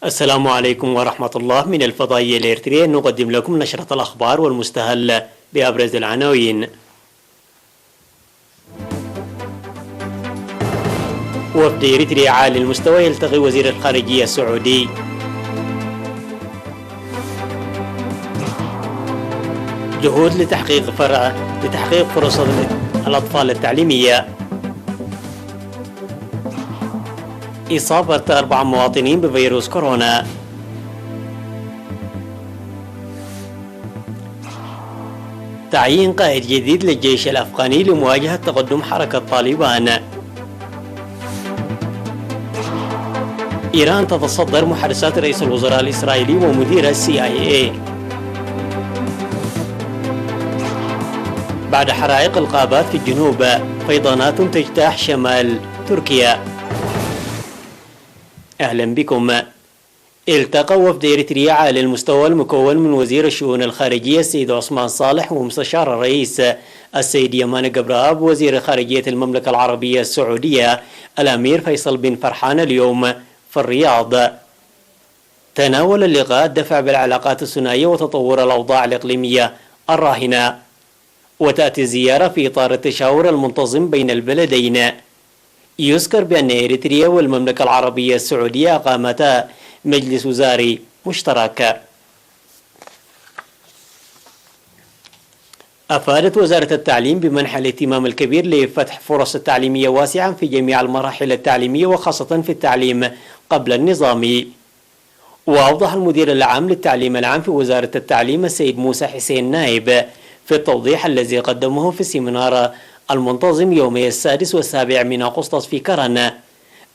السلام عليكم ورحمة الله. من الفضائية الإريترية نقدم لكم نشرة الأخبار والمستهل بأبرز العناوين. وفد إريتريا عالي المستوى يلتقي وزير الخارجية السعودي. جهود لتحقيق فرص الأطفال التعليمية. إصابة 4 مواطنين بفيروس كورونا. تعيين قائد جديد للجيش الأفغاني لمواجهة تقدم حركة طالبان. إيران تتصدر محادثات رئيس الوزراء الإسرائيلي ومدير CIA. بعد حرائق الغابات في الجنوب، فيضانات تجتاح شمال تركيا. أهلا بكم. التقى وفد إريتريا عالي المستوى المكون من وزير الشؤون الخارجية السيد عثمان صالح ومستشار الرئيس السيد يمان قبراب وزير خارجية المملكة العربية السعودية الأمير فيصل بن فرحان اليوم في الرياض. تناول اللقاء الدفع بالعلاقات الثنائية وتطور الأوضاع الإقليمية الراهنة، وتأتي الزيارة في إطار التشاور المنتظم بين البلدين. يذكر بأن إريتريا والمملكة العربية السعودية أقامتا مجلس وزاري مشترك. أفادت وزارة التعليم بمنح الاهتمام الكبير لفتح فرص تعليمية واسعة في جميع المراحل التعليمية وخاصة في التعليم قبل النظامي. وأوضح المدير العام للتعليم العام في وزارة التعليم السيد موسى حسين نائب في التوضيح الذي قدمه في السيمينار المنتظم يومي 6 و7 من أغسطس في كرن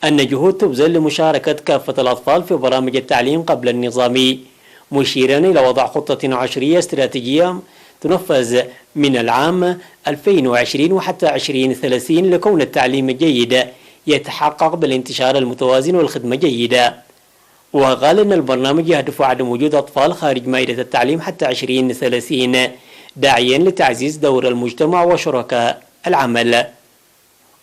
أن جهود تبذل لمشاركة كافة الأطفال في برامج التعليم قبل النظامي، مشيرا إلى وضع خطة عشرية استراتيجية تنفذ من العام 2020 وحتى 2030 لكون التعليم الجيد يتحقق بالانتشار المتوازن والخدمة جيدة. وقال أن البرنامج يهدف عدم وجود أطفال خارج مائدة التعليم حتى 2030، داعيا لتعزيز دور المجتمع وشركاء العمل.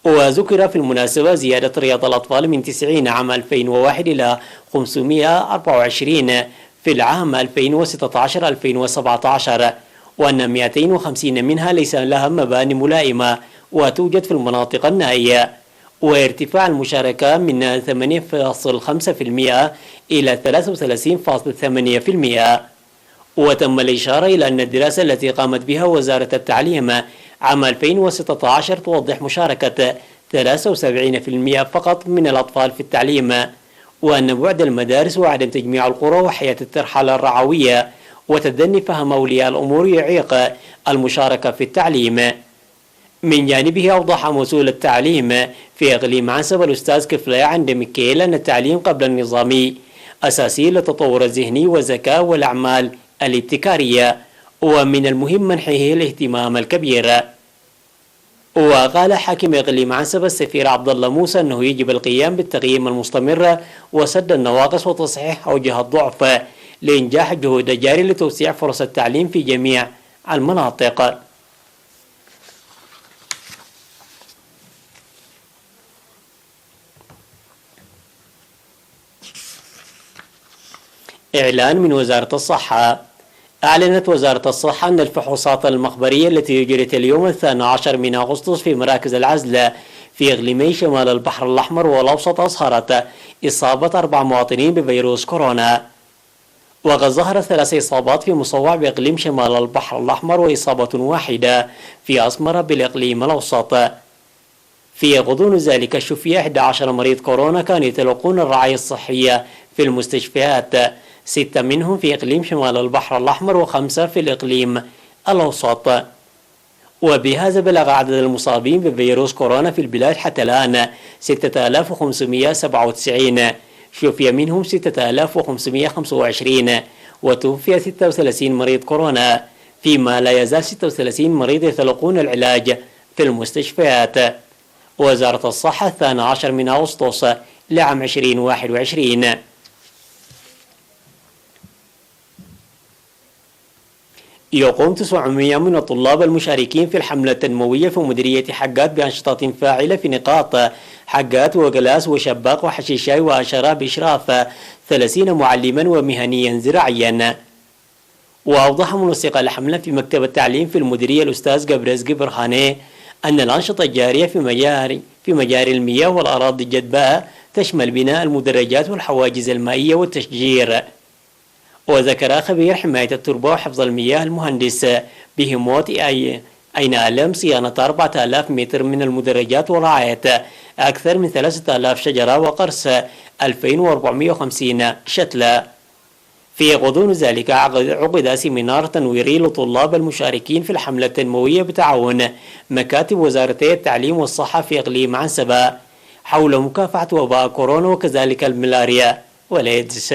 وذكر في المناسبة زيادة رياض الأطفال من 90 عام 2001 إلى 524 في العام 2016-2017، وأن 250 منها ليس لها مباني ملائمة وتوجد في المناطق النائية، وارتفاع المشاركة من 8.5% إلى 33.8%. وتم الإشارة إلى أن الدراسة التي قامت بها وزارة التعليم عام 2016 توضح مشاركة 73% فقط من الأطفال في التعليم، وأن بعد المدارس وعدم تجميع القرى وحياة الترحال الرعوية وتدني فهم أولياء الأمور يعيق المشاركة في التعليم. من جانبه أوضح مسؤول التعليم في إقليم عنسب الأستاذ كفلاي عند ميكيل أن التعليم قبل النظامي أساسي للتطور الذهني والذكاء والأعمال الابتكارية، ومن المهم منحه الاهتمام الكبير. وقال حاكم إقليم عنسب السفير عبد الله موسى أنه يجب القيام بالتقييم المستمر وسد النواقص وتصحيح أوجه الضعف لإنجاح الجهود الجارية لتوسيع فرص التعليم في جميع المناطق. إعلان من وزارة الصحة. أعلنت وزارة الصحة أن الفحوصات المخبرية التي أجرت اليوم 12 من أغسطس في مراكز العزل في إقليمي شمال البحر الأحمر والأوسط أظهرت إصابة 4 مواطنين بفيروس كورونا. وقد ظهرت 3 إصابات في مصوع بإقليم شمال البحر الأحمر وإصابة واحدة في أسمرة بالإقليم الأوسط. في غضون ذلك شفي 11 مريض كورونا كانوا يتلقون الرعاية الصحية في المستشفيات، 6 منهم في إقليم شمال البحر الأحمر و5 في الإقليم الأوسط. وبهذا بلغ عدد المصابين بفيروس كورونا في البلاد حتى الآن 6597، شفي منهم 6525، وتوفي 36 مريض كورونا، فيما لا يزال 36 مريض يتلقون العلاج في المستشفيات. وزارة الصحة 12 من أغسطس لعام 2021. يقوم 900 من الطلاب المشاركين في الحملة التنموية في مديرية حقات بأنشطة فاعلة في نقاط حقات وجلاس وشباق وحشيشاي وأشرة بإشراف 30 معلما ومهنيا زراعيا. وأوضح منسق الحملة في مكتب التعليم في المديرية الأستاذ جبرزقي برهاني أن الأنشطة الجارية في مجاري المياه والأراضي الجدباء تشمل بناء المدرجات والحواجز المائية والتشجير. وذكر خبير حماية التربة وحفظ المياه المهندس بهموت أين ألم صيانة 4000 متر من المدرجات ورعاية أكثر من 3000 شجرة وقرص 2450 شتلة. في غضون ذلك عقد سيمينار تنويري لطلاب المشاركين في الحملة التنموية بتعاون مكاتب وزارتي التعليم والصحة في إقليم عنسبة حول مكافحة وباء كورونا وكذلك الملاريا والإيدز.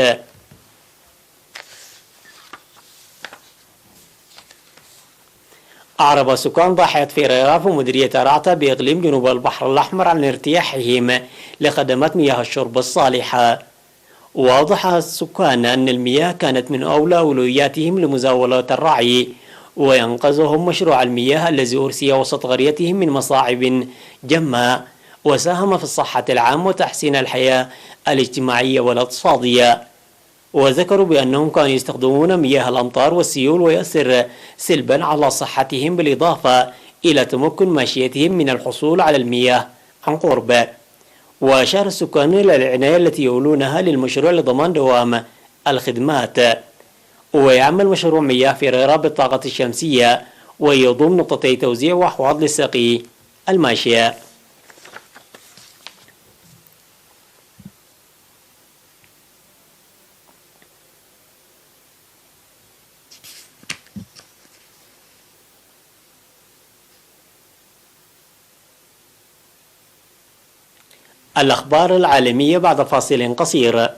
أعرب سكان ضاحية فيريرا في مديرية رعتا بإقليم جنوب البحر الأحمر عن ارتياحهم لخدمات مياه الشرب الصالحة. وأوضح السكان أن المياه كانت من أولوياتهم لمزاولة الرعي، وينقذهم مشروع المياه الذي أرسي وسط قريتهم من مصاعب جمة، وساهم في الصحة العامة وتحسين الحياة الاجتماعية والاقتصادية. وذكروا بأنهم كانوا يستخدمون مياه الأمطار والسيول ويؤثر سلبا على صحتهم، بالإضافة إلى تمكن ماشيتهم من الحصول على المياه عن قرب. وأشار السكان إلى العناية التي يولونها للمشروع لضمان دوام الخدمات. ويعمل مشروع مياه فيريرا بالطاقة الشمسية ويضم نقطتي توزيع وأحواض للسقي الماشية. الأخبار العالمية بعد فاصل قصير.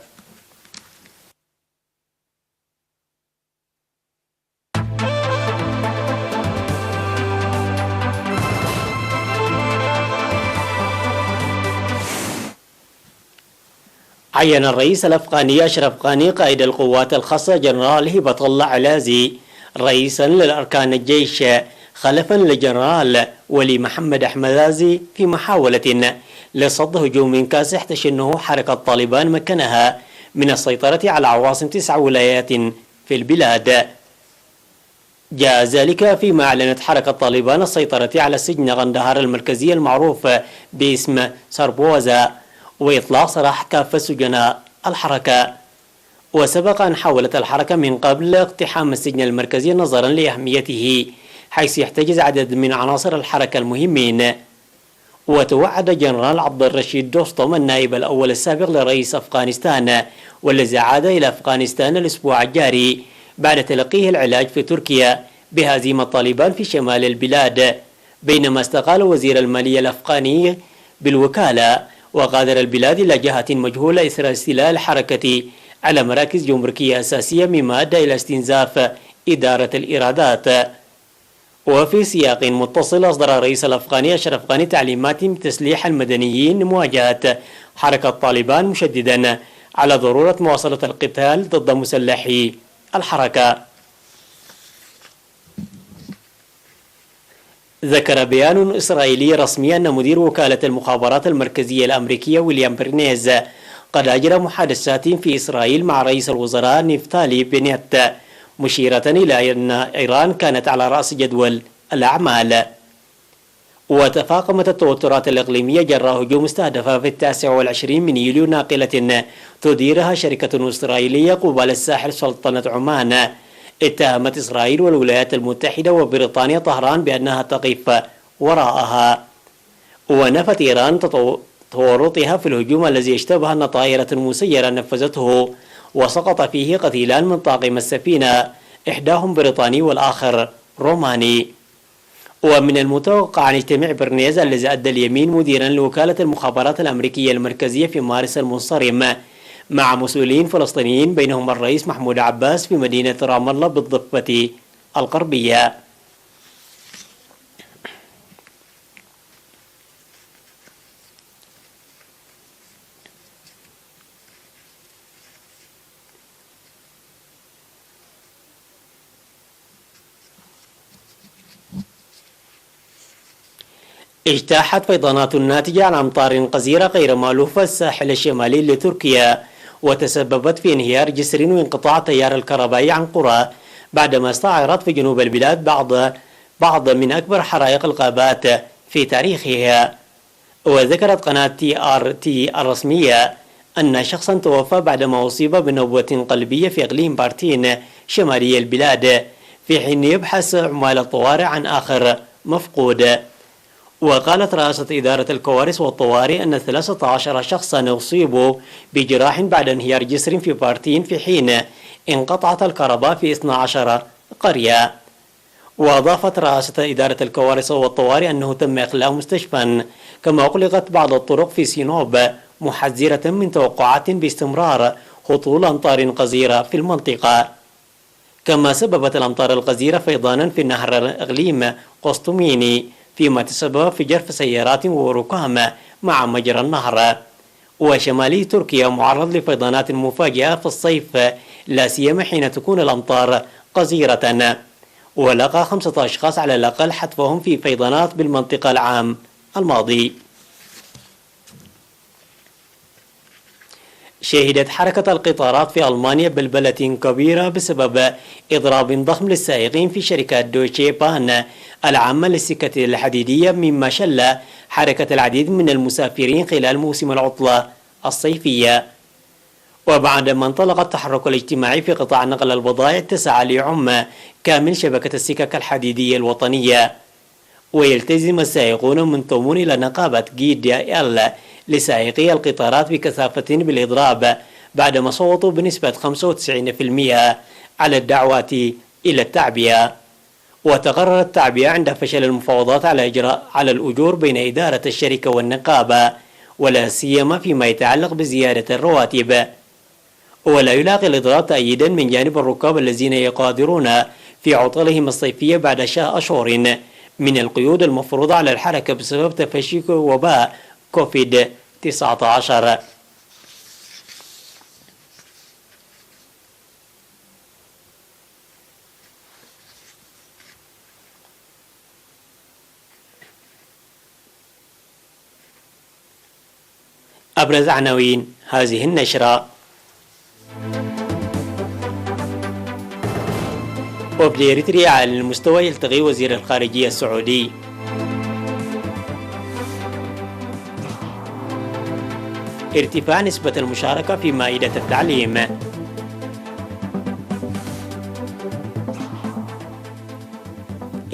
عين الرئيس الأفغاني أشرف غاني قائد القوات الخاصة جنرال هبة الله علازي رئيسا للأركان الجيش خلفا لجنرال ولي محمد أحمدازي في محاولة لصد هجوم كاسح تشنه حركة طالبان مكنها من السيطرة على عواصم 9 ولايات في البلاد. جاء ذلك فيما أعلنت حركة طالبان السيطرة على سجن غندهار المركزي المعروف باسم سربوزا وإطلاق سراح كافة سجناء الحركة. وسبق أن حاولت الحركة من قبل اقتحام السجن المركزي نظرا لأهميته، حيث يحتجز عدد من عناصر الحركة المهمين. وتوعد جنرال عبد الرشيد دوستم النائب الأول السابق لرئيس أفغانستان والذي عاد إلى أفغانستان الأسبوع الجاري بعد تلقيه العلاج في تركيا بهزيمة طالبان في شمال البلاد، بينما استقال وزير المالية الأفغاني بالوكالة وغادر البلاد إلى جهة مجهولة إثر استيلاء الحركة على مراكز جمركية أساسية، مما أدى إلى استنزاف إدارة الإيرادات. وفي سياق متصل أصدر الرئيس الأفغاني أشرف غاني تعليمات بتسليح المدنيين لمواجهة حركة طالبان، مشددا على ضرورة مواصلة القتال ضد مسلحي الحركة. ذكر بيان إسرائيلي رسمي أن مدير وكالة المخابرات المركزية الأمريكية ويليام برنيز قد أجرى محادثات في إسرائيل مع رئيس الوزراء نفتالي بنيت، مشيرة إلى أن إيران كانت على رأس جدول الأعمال. وتفاقمت التوترات الإقليمية جراء هجوم استهدف في 29 من يوليو ناقلة تديرها شركة إسرائيلية قبال الساحل سلطنة عمان. اتهمت إسرائيل والولايات المتحدة وبريطانيا طهران بأنها تقف وراءها. ونفت إيران تورطها في الهجوم الذي اشتبه أن طائرة مسيرة نفذته وسقط فيه قتيلان من طاقم السفينة، إحداهم بريطاني والآخر روماني. ومن المتوقع أن يجتمع برنيز الذي أدى اليمين مديرا لوكالة المخابرات الأمريكية المركزية في مارس المنصرم مع مسؤولين فلسطينيين بينهم الرئيس محمود عباس في مدينة رام الله بالضفة الغربية. اجتاحت فيضانات ناتجة عن أمطار غزيرة غير مألوفة الساحل الشمالي لتركيا، وتسببت في انهيار جسر وانقطاع التيار الكهربائي عن قرى، بعدما استعرت في جنوب البلاد بعض من أكبر حرائق الغابات في تاريخها. وذكرت قناة TRT الرسمية أن شخصا توفى بعدما أصيب بنوبة قلبية في إقليم بارتين شمالي البلاد، في حين يبحث عمال الطوارئ عن آخر مفقود. وقالت رئاسة إدارة الكوارث والطوارئ أن 13 شخصا أصيبوا بجراح بعد انهيار جسر في بارتين، في حين انقطعت الكهرباء في 12 قرية. وأضافت رئاسة إدارة الكوارث والطوارئ أنه تم إخلاء مستشفى، كما أغلقت بعض الطرق في سينوب، محذرة من توقعات باستمرار هطول أمطار غزيرة في المنطقة. كما سببت الأمطار الغزيرة فيضانا في نهر الإقليم قسطميني، فيما تسبب في جرف سيارات وركام مع مجرى النهر. وشمالي تركيا معرض لفيضانات مفاجئة في الصيف، لا سيما حين تكون الأمطار غزيرة. ولقى 5 أشخاص على الأقل حتفهم في فيضانات بالمنطقة العام الماضي. شهدت حركة القطارات في ألمانيا بلبلة كبيرة بسبب إضراب ضخم للسائقين في شركة دوتشي بان العامة للسكة الحديدية، مما شل حركة العديد من المسافرين خلال موسم العطلة الصيفية. وبعدما انطلق التحرك الاجتماعي في قطاع نقل البضائع، اتسع ليعم كامل شبكة السكك الحديدية الوطنية. ويلتزم السائقون منضمون إلى نقابة GDL لسائقي القطارات بكثافة بالإضراب، بعدما صوتوا بنسبة 95% على الدعوات إلى التعبئة. وتقرر التعبئة عند فشل المفاوضات على الأجور بين إدارة الشركة والنقابة، ولا سيما فيما يتعلق بزيادة الرواتب. ولا يلاقي الإضراب تأييدا من جانب الركاب الذين يقادرون في عطلهم الصيفية بعد أشهر من القيود المفروضة على الحركة بسبب تفشي وباء كوفيد-19. أبرز عناوين هذه النشرة. وبإريتريا على المستوى يلتقي وزير الخارجية السعودي. ارتفاع نسبة المشاركة في مائدة التعليم.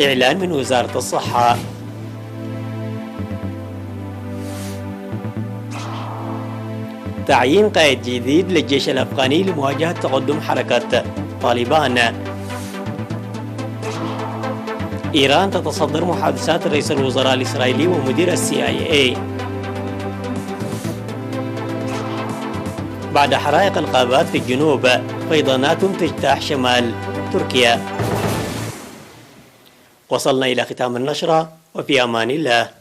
إعلان من وزارة الصحة. تعيين قائد جديد للجيش الأفغاني لمواجهة تقدم حركة طالبان. إيران تتصدر محادثات رئيس الوزراء الإسرائيلي ومدير CIA. بعد حرائق الغابات في الجنوب، فيضانات تجتاح شمال تركيا. وصلنا إلى ختام النشرة، وفي أمان الله.